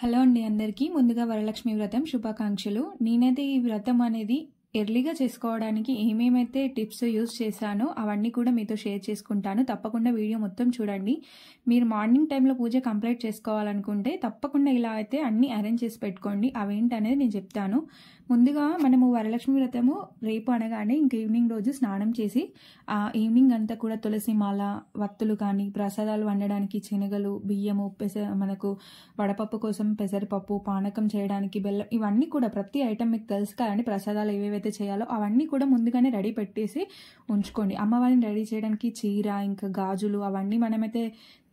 Hello అండి అందరికీ ముందుగా వరలక్ష్మి వ్రతం శుభాకాంక్షలు. నేనైతే ఈ వ్రతం అనేది ఎర్లీగా చేసుకోవడానికి ఏమేమైతే టిప్స్ యూజ్ చేశానో అవన్నీ కూడా మీతో షేర్ చేసుకుంటాను. తప్పకుండా వీడియో మొత్తం చూడండి. మీరు మార్నింగ్ టైంలో పూజ కంప్లీట్ చేసుకోవాలనుకుంటే తప్పకుండా ఇలా అయితే అన్ని అరేంజ్ చేసి పెట్టుకోండి. అవేంటనేది నేను చెప్తాను. ముందుగా మనము వరలక్ష్మి వ్రతము రేపు అనగానే ఇంక ఈవినింగ్ రోజు స్నానం చేసి ఈవినింగ్ అంతా కూడా తులసి మాల, వత్తులు కానీ, ప్రసాదాలు వండడానికి శనగలు, బియ్యము, మనకు వడపప్పు కోసం పెసరపప్పు, పానకం చేయడానికి బెల్లం, ఇవన్నీ కూడా ప్రతి ఐటమ్ మీకు తెలుసు కదండి. ప్రసాదాలు ఏవేవైతే చేయాలో అవన్నీ కూడా ముందుగానే రెడీ పెట్టేసి ఉంచుకోండి. అమ్మవారిని రెడీ చేయడానికి చీర, ఇంకా గాజులు అవన్నీ మనమైతే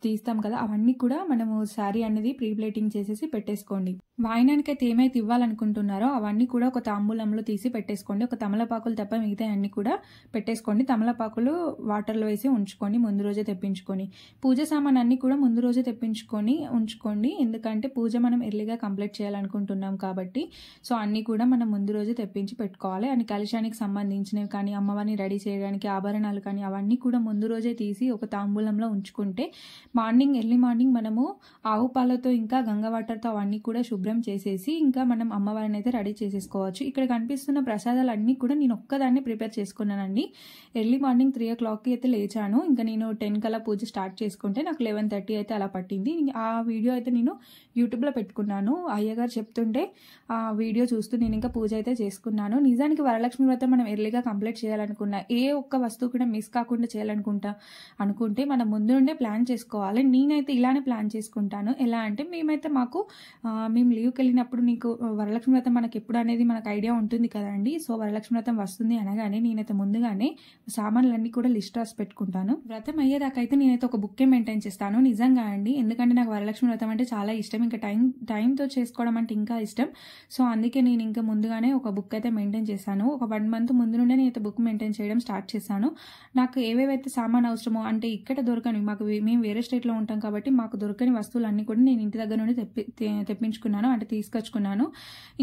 తీస్తాం కదా, అవన్నీ కూడా మనము శారీ అనేది ప్రీ ప్లేటింగ్ చేసేసి పెట్టేసుకోండి. వాయినానికి అయితే ఏమైతే ఇవ్వాలనుకుంటున్నారో అవన్నీ కూడా ఒక తాంబూలంలో తీసి పెట్టేసుకోండి. ఒక తమలపాకులు తప్ప మిగతా అన్ని కూడా పెట్టేసుకోండి. తమలపాకులు వాటర్లో వేసి ఉంచుకొని ముందు రోజే తెప్పించుకొని, పూజ సామాన్ అన్ని కూడా ముందు రోజే తెప్పించుకొని ఉంచుకోండి. ఎందుకంటే పూజ మనం ఎర్లీగా కంప్లీట్ చేయాలనుకుంటున్నాం కాబట్టి సో అన్ని కూడా మనం ముందు రోజే తెప్పించి పెట్టుకోవాలి. అని కలశానికి సంబంధించినవి కానీ, అమ్మవారిని రెడీ చేయడానికి ఆభరణాలు కానీ అవన్నీ కూడా ముందు రోజే తీసి ఒక తాంబూలంలో ఉంచుకుంటే ఎర్లీ మార్నింగ్ మనము ఆవు పాలతో ఇంకా గంగా వాటర్తో అవన్నీ కూడా శుభ్రం చేసేసి ఇంకా మనం అమ్మవారిని అయితే రెడీ చేసేసుకోవచ్చు. ఇక్కడ కనిపిస్తున్న ప్రసాదాలు అన్నీ కూడా నేను ఒక్కదాన్ని ప్రిపేర్ చేసుకున్నానండి. ఎర్లీ మార్నింగ్ 3 o'clockకి అయితే లేచాను. ఇంకా నేను 10 కల్లా పూజ స్టార్ట్ చేసుకుంటే నాకు 11:30 అయితే అలా పట్టింది. ఆ వీడియో అయితే నేను యూట్యూబ్లో పెట్టుకున్నాను. అయ్యగారు చెప్తుంటే ఆ వీడియో చూస్తూ నేను ఇంకా పూజ అయితే చేసుకున్నాను. నిజానికి వరలక్ష్మి వ్రతం మనం ఎర్లీగా కంప్లీట్ చేయాలనుకున్నా, ఏ ఒక్క వస్తువు కూడా మిస్ కాకుండా అనుకుంటే మనం ముందు నుండే ప్లాన్ చేసుకోవాలి. నేనైతే ఇలానే ప్లాన్ చేసుకుంటాను. ఎలా అంటే మేము లీవ్కి వెళ్ళినప్పుడు నీకు వరలక్ష్మి వ్రతం మనకి ఎప్పుడు అనేది మనకు ఐడియా ఉంటుంది కదండి. సో వరలక్ష్మి వ్రతం వస్తుంది అనగానే నేనైతే ముందుగానే సామాన్లన్నీ కూడా లిస్ట్ రాసి పెట్టుకుంటాను. వ్రతం అయ్యేదాకా అయితే నేనైతే ఒక బుక్కే మెయింటైన్ చేస్తాను. నిజంగా అండి, ఎందుకంటే నాకు వరలక్ష్మి వ్రతం అంటే చాలా ఇష్టం. ఇంకా టైంతో చేసుకోవడం అంటే ఇంకా ఇష్టం. సో అందుకే నేను ఇంకా ముందుగానే ఒక బుక్ అయితే మెయింటైన్ చేశాను. ఒక 1 month ముందు నుండే నేనైతే బుక్ మెయింటైన్ చేయడం స్టార్ట్ చేశాను. నాకు ఏవేవైతే సామాన్ అవసరమో, అంటే ఇక్కడ దొరకని, మేము వేరే స్టేట్లో ఉంటాం కాబట్టి మాకు దొరకని వస్తువులన్నీ కూడా నేను ఇంటి దగ్గర నుండి తెప్పించుకున్నాను, అంటే తీసుకొచ్చుకున్నాను.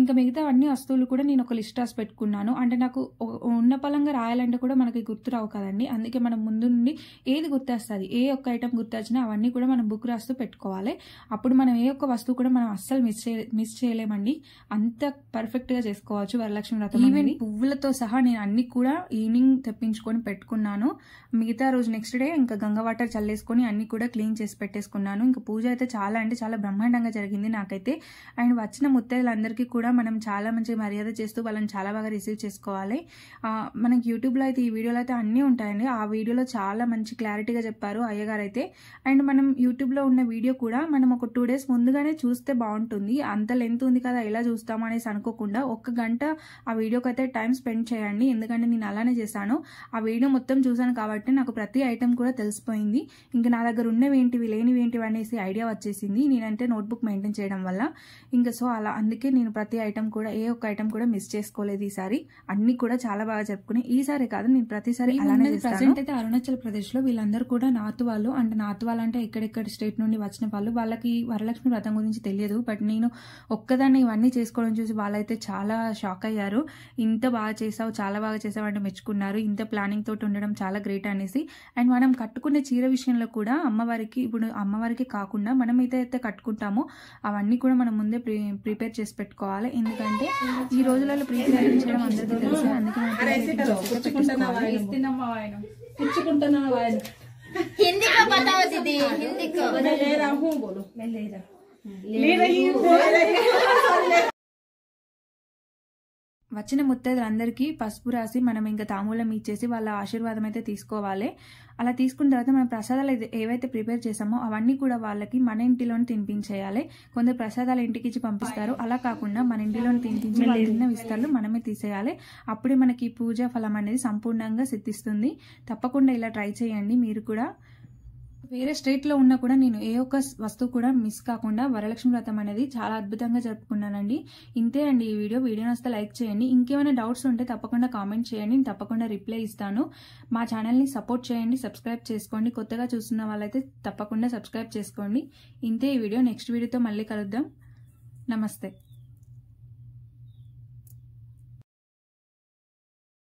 ఇంకా మిగతా అన్ని వస్తువులు కూడా నేను ఒక లిస్ట్ రాసి పెట్టుకున్నాను. అంటే నాకు ఉన్న పలంగా రాయాలంటే కూడా మనకి గుర్తు రావు కదండి. అందుకే మనం ముందు నుండి ఏది గుర్తొస్తుంది, ఏ ఒక్క ఐటమ్ గుర్తొచ్చినా అవన్నీ కూడా మనం బుక్ రాస్తూ పెట్టుకోవాలి. అప్పుడు మనం ఏ ఒక్క వస్తువు కూడా మనం అస్సలు మిస్ చేయలేమండి. అంత పర్ఫెక్ట్ గా చేసుకోవచ్చు వరలక్ష్మి వ్రతం. ఈవెన్ పువ్వులతో సహా నేను అన్ని కూడా ఈవినింగ్ తెప్పించుకొని పెట్టుకున్నాను. మిగతా రోజు నెక్స్ట్ డే ఇంకా గంగా వాటర్ చల్లేసుకొని అన్ని కూడా క్లీన్ చేసి పెట్టేసుకున్నాను. ఇంకా పూజ అయితే చాలా బ్రహ్మాండంగా జరిగింది నాకైతే. అండ్ వచ్చిన ముత్తైదులందరికీ కూడా మనం చాలా మంచి మర్యాద చేస్తూ వాళ్ళని చాలా బాగా రిసీవ్ చేసుకోవాలి. మనకి యూట్యూబ్లో అయితే ఈ వీడియోలో అయితే అన్నీ ఉంటాయండి. ఆ వీడియోలో చాలా మంచి క్లారిటీగా చెప్పారు అయ్యగారు అయితే. అండ్ మనం యూట్యూబ్లో ఉన్న వీడియో కూడా మనం ఒక 2 days ముందుగానే చూస్తే బాగుంటుంది. అంత లెంత్ ఉంది కదా ఎలా చూస్తాము అనేసి అనుకోకుండా 1 గంట ఆ వీడియోకి అయితే టైం స్పెండ్ చేయండి. ఎందుకంటే నేను అలానే చేశాను. ఆ వీడియో మొత్తం చూసాను కాబట్టి నాకు ప్రతి ఐటమ్ కూడా తెలిసిపోయింది. ఇంకా నా దగ్గర ఉన్నవి ఏంటివి, లేనివి ఏంటివి అనేసి ఐడియా వచ్చేసింది నేనంటే నోట్బుక్ మెయింటైన్ చేయడం వల్ల. ఇంకా సో అలా అందుకే నేను ప్రతి ఐటమ్ కూడా ఏ ఒక్క ఐటమ్ కూడా మిస్ చేసుకోలేదు. ఈసారి అన్ని కూడా చాలా బాగా జరుపుకుని, ఈసారి కాదు నేను ప్రతిసారి అలానే చేస్తాను. ప్రెజెంట్ అయితే అరుణాచల్ ప్రదేశ్ లో వీళ్ళందరూ కూడా నార్త్ వాళ్ళు అంటే ఎక్కడెక్కడ స్టేట్ నుండి వచ్చిన వాళ్ళకి వరలక్ష్మి వ్రతం గురించి తెలియదు. బట్ నేను ఒక్కదాన్ని ఇవన్నీ చేసుకోవడం చూసి వాళ్ళైతే చాలా షాక్ అయ్యారు. ఇంత బాగా చేసావు, చాలా బాగా చేసావు అంటే మెచ్చుకున్నారు. ఇంత ప్లానింగ్ తోటి ఉండడం చాలా గ్రేట్ అనేసి. అండ్ మనం కట్టుకునే చీర విషయంలో కూడా అమ్మవారికి కాకుండా మనం ఏదైతే కట్టుకుంటామో అవన్నీ కూడా మనం ముందే ప్రిపేర్ చేసి పెట్టుకోవాలి. ఎందుకంటే ఈ రోజులలో ప్రిపేర్ చేయడం అందరికీ తెలుసు. అందుకే వచ్చిన ముత్తైదులందరికీ పసుపు రాసి మనం ఇంకా తాంబూలం ఇచ్చేసి వాళ్ళ ఆశీర్వాదం అయితే తీసుకోవాలి. అలా తీసుకున్న తర్వాత మనం ప్రసాదాలు ఏవైతే ప్రిపేర్ చేసామో అవన్నీ కూడా వాళ్ళకి మన ఇంటిలోనే తినిపించేయాలి. కొందరు ప్రసాదాలు ఇంటికి ఇచ్చి పంపిస్తారు. అలా కాకుండా మన ఇంటిలోనే తినిపించి వాళ్ళు తిన్న విస్తరాలు మనమే తీసేయాలి. అప్పుడే మనకి పూజా ఫలం అనేది సంపూర్ణంగా సిద్ధిస్తుంది. తప్పకుండా ఇలా ట్రై చేయండి మీరు కూడా. వేరే స్టేట్లో ఉన్నా కూడా నేను ఏ ఒక్క వస్తువు కూడా మిస్ కాకుండా వరలక్ష్మి వ్రతం అనేది చాలా అద్భుతంగా జరుపుకున్నానండి. ఇంతే అండి ఈ వీడియో నచ్చితే లైక్ చేయండి. ఇంకేమైనా డౌట్స్ ఉంటే తప్పకుండా కామెంట్ చేయండి, నేను తప్పకుండా రిప్లై ఇస్తాను. మా ఛానల్ని సపోర్ట్ చేయండి, సబ్స్క్రైబ్ చేసుకోండి. కొత్తగా చూస్తున్న వాళ్ళైతే తప్పకుండా సబ్స్క్రైబ్ చేసుకోండి. ఇంతే ఈ వీడియో. నెక్స్ట్ వీడియోతో మళ్ళీ కలుద్దాం. నమస్తే.